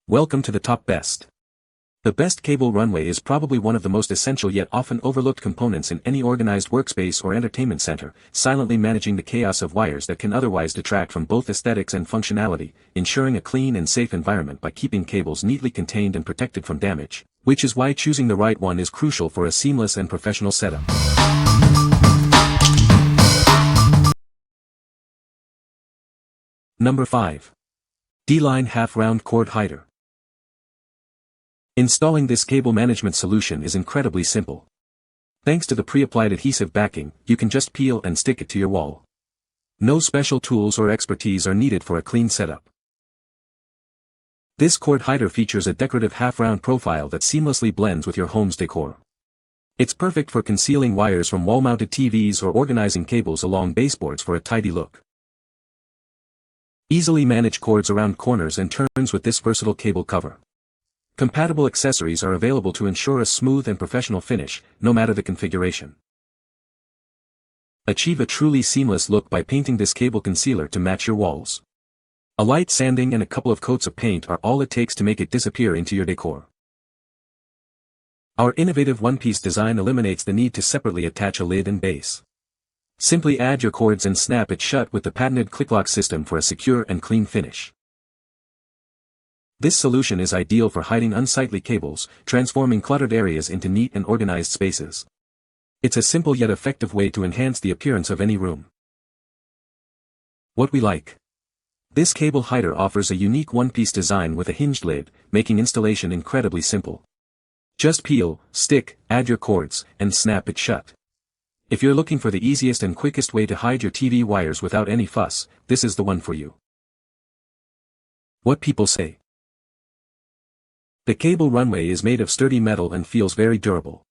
Welcome to the top best. The best cable runway is probably one of the most essential yet often overlooked components in any organized workspace or entertainment center, silently managing the chaos of wires that can otherwise detract from both aesthetics and functionality, ensuring a clean and safe environment by keeping cables neatly contained and protected from damage, which is why choosing the right one is crucial for a seamless and professional setup. Number 5. D-Line Half-Round Cord Hider. Installing this cable management solution is incredibly simple. Thanks to the pre-applied adhesive backing, you can just peel and stick it to your wall. No special tools or expertise are needed for a clean setup. This cord hider features a decorative half-round profile that seamlessly blends with your home's decor. It's perfect for concealing wires from wall-mounted TVs or organizing cables along baseboards for a tidy look. Easily manage cords around corners and turns with this versatile cable cover. Compatible accessories are available to ensure a smooth and professional finish, no matter the configuration. Achieve a truly seamless look by painting this cable concealer to match your walls. A light sanding and a couple of coats of paint are all it takes to make it disappear into your decor. Our innovative one-piece design eliminates the need to separately attach a lid and base. Simply add your cords and snap it shut with the patented click-lock system for a secure and clean finish. This solution is ideal for hiding unsightly cables, transforming cluttered areas into neat and organized spaces. It's a simple yet effective way to enhance the appearance of any room. What we like. This cable hider offers a unique one-piece design with a hinged lid, making installation incredibly simple. Just peel, stick, add your cords, and snap it shut. If you're looking for the easiest and quickest way to hide your TV wires without any fuss, this is the one for you. What people say. The cable runway is made of sturdy metal and feels very durable.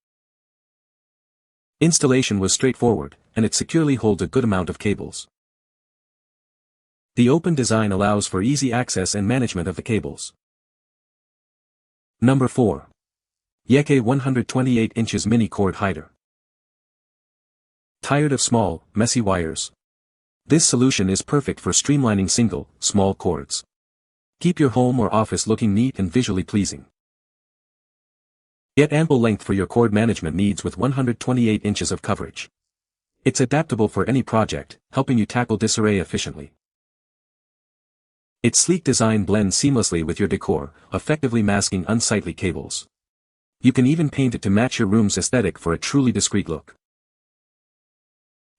Installation was straightforward, and it securely holds a good amount of cables. The open design allows for easy access and management of the cables. Number 4. Yecaye 128 inches Mini Cord Hider. Tired of small, messy wires? This solution is perfect for streamlining single, small cords. Keep your home or office looking neat and visually pleasing. Get ample length for your cord management needs with 128 inches of coverage. It's adaptable for any project, helping you tackle disarray efficiently. Its sleek design blends seamlessly with your decor, effectively masking unsightly cables. You can even paint it to match your room's aesthetic for a truly discreet look.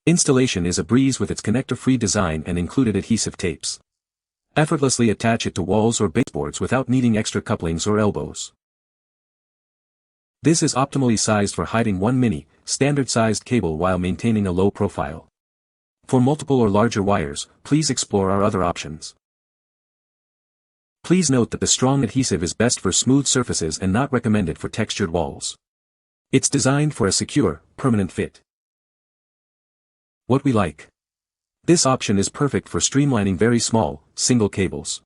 Installation is a breeze with its connector-free design and included adhesive tapes. Effortlessly attach it to walls or baseboards without needing extra couplings or elbows. This is optimally sized for hiding one mini, standard-sized cable while maintaining a low profile. For multiple or larger wires, please explore our other options. Please note that the strong adhesive is best for smooth surfaces and not recommended for textured walls. It's designed for a secure, permanent fit. What we like. This option is perfect for streamlining very small, single cables.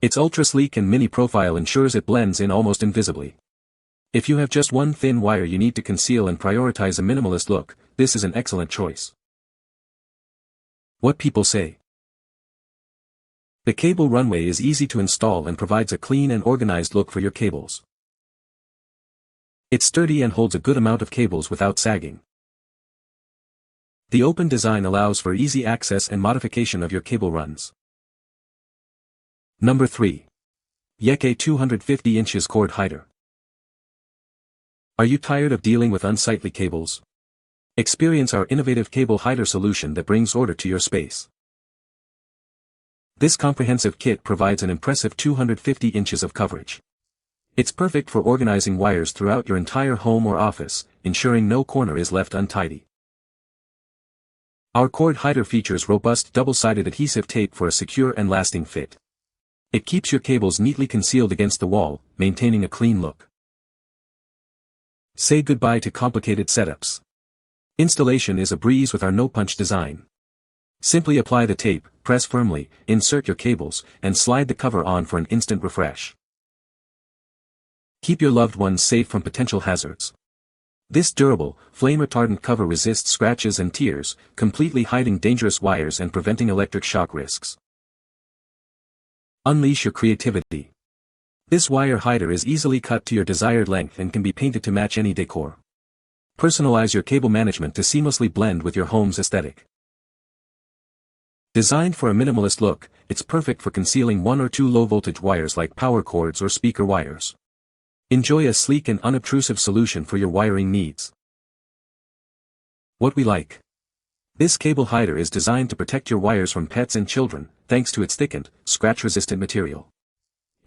Its ultra-sleek and mini profile ensures it blends in almost invisibly. If you have just one thin wire you need to conceal and prioritize a minimalist look, this is an excellent choice. What people say. The cable runway is easy to install and provides a clean and organized look for your cables. It's sturdy and holds a good amount of cables without sagging. The open design allows for easy access and modification of your cable runs. Number 3. Yecaye 250 inches Cord Hider. Are you tired of dealing with unsightly cables? Experience our innovative cable hider solution that brings order to your space. This comprehensive kit provides an impressive 250 inches of coverage. It's perfect for organizing wires throughout your entire home or office, ensuring no corner is left untidy. Our cord hider features robust double-sided adhesive tape for a secure and lasting fit. It keeps your cables neatly concealed against the wall, maintaining a clean look. Say goodbye to complicated setups. Installation is a breeze with our no-punch design. Simply apply the tape, press firmly, insert your cables, and slide the cover on for an instant refresh. Keep your loved ones safe from potential hazards. This durable, flame-retardant cover resists scratches and tears, completely hiding dangerous wires and preventing electric shock risks. Unleash your creativity. This wire hider is easily cut to your desired length and can be painted to match any decor. Personalize your cable management to seamlessly blend with your home's aesthetic. Designed for a minimalist look, it's perfect for concealing one or two low-voltage wires like power cords or speaker wires. Enjoy a sleek and unobtrusive solution for your wiring needs. What we like. This cable hider is designed to protect your wires from pets and children, thanks to its thickened, scratch-resistant material.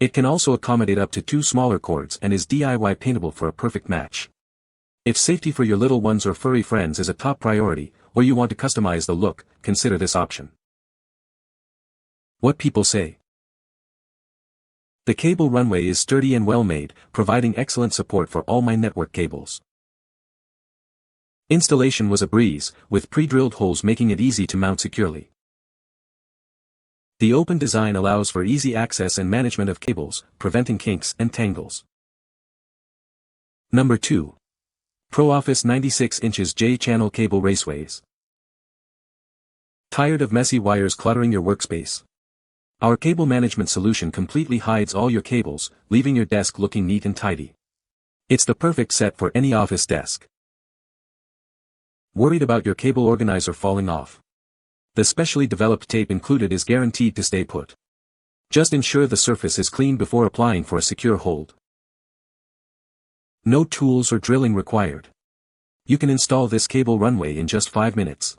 It can also accommodate up to 2 smaller cords and is DIY paintable for a perfect match. If safety for your little ones or furry friends is a top priority, or you want to customize the look, consider this option. What people say. The Cable Runway is sturdy and well made, providing excellent support for all my network cables. Installation was a breeze, with pre-drilled holes making it easy to mount securely. The open design allows for easy access and management of cables, preventing kinks and tangles. Number 2. ProOffice 96 inches J-channel cable raceways. Tired of messy wires cluttering your workspace? Our cable management solution completely hides all your cables, leaving your desk looking neat and tidy. It's the perfect set for any office desk. Worried about your cable organizer falling off? The specially developed tape included is guaranteed to stay put. Just ensure the surface is clean before applying for a secure hold. No tools or drilling required. You can install this cable runway in just 5 minutes.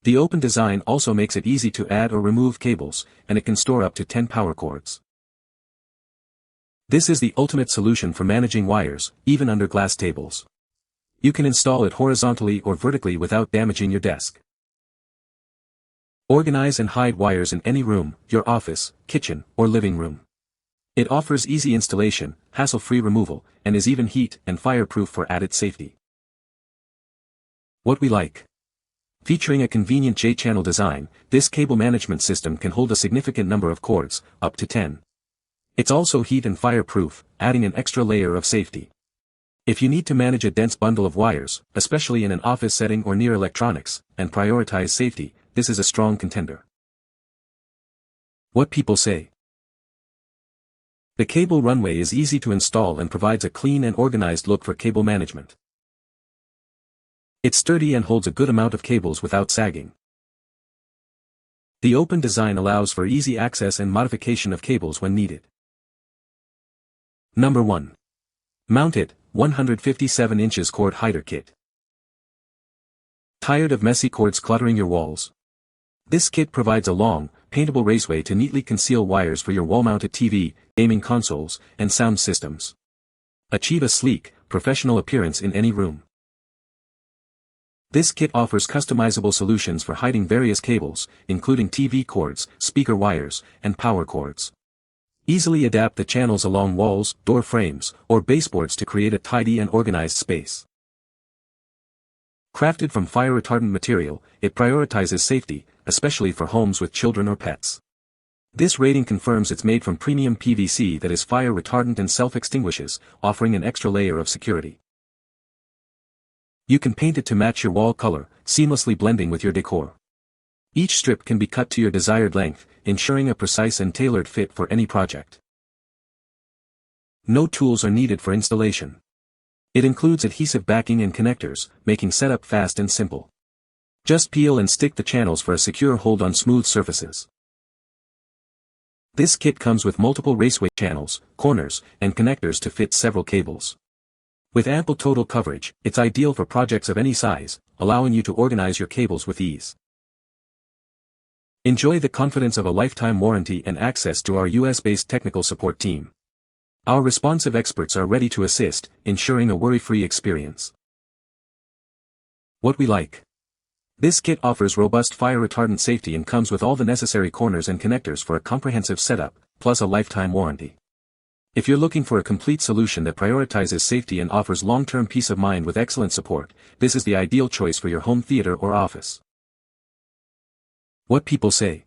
The open design also makes it easy to add or remove cables, and it can store up to 10 power cords. This is the ultimate solution for managing wires, even under glass tables. You can install it horizontally or vertically without damaging your desk. Organize and hide wires in any room, your office, kitchen, or living room. It offers easy installation, hassle-free removal, and is even heat and fireproof for added safety. What we like. Featuring a convenient J-channel design, this cable management system can hold a significant number of cords, up to 10. It's also heat and fireproof, adding an extra layer of safety. If you need to manage a dense bundle of wires, especially in an office setting or near electronics, and prioritize safety, this is a strong contender. What people say. The Cable Runway is easy to install and provides a clean and organized look for cable management. It's sturdy and holds a good amount of cables without sagging. The open design allows for easy access and modification of cables when needed. Number 1. Mounted, 157 inches cord hider kit. Tired of messy cords cluttering your walls? This kit provides a long, paintable raceway to neatly conceal wires for your wall-mounted TV, gaming consoles, and sound systems. Achieve a sleek, professional appearance in any room. This kit offers customizable solutions for hiding various cables, including TV cords, speaker wires, and power cords. Easily adapt the channels along walls, door frames, or baseboards to create a tidy and organized space. Crafted from fire-retardant material, it prioritizes safety, especially for homes with children or pets. This rating confirms it's made from premium PVC that is fire-retardant and self-extinguishes, offering an extra layer of security. You can paint it to match your wall color, seamlessly blending with your decor. Each strip can be cut to your desired length, ensuring a precise and tailored fit for any project. No tools are needed for installation. It includes adhesive backing and connectors, making setup fast and simple. Just peel and stick the channels for a secure hold on smooth surfaces. This kit comes with multiple raceway channels, corners, and connectors to fit several cables. With ample total coverage, it's ideal for projects of any size, allowing you to organize your cables with ease. Enjoy the confidence of a lifetime warranty and access to our US-based technical support team. Our responsive experts are ready to assist, ensuring a worry-free experience. What we like. This kit offers robust fire-retardant safety and comes with all the necessary corners and connectors for a comprehensive setup, plus a lifetime warranty. If you're looking for a complete solution that prioritizes safety and offers long-term peace of mind with excellent support, this is the ideal choice for your home theater or office. What people say.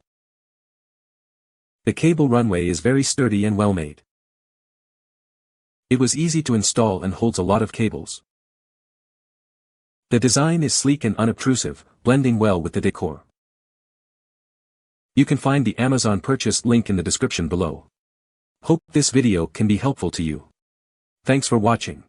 The Cable Runway is very sturdy and well made. It was easy to install and holds a lot of cables. The design is sleek and unobtrusive, blending well with the decor. You can find the Amazon purchase link in the description below. Hope this video can be helpful to you. Thanks for watching.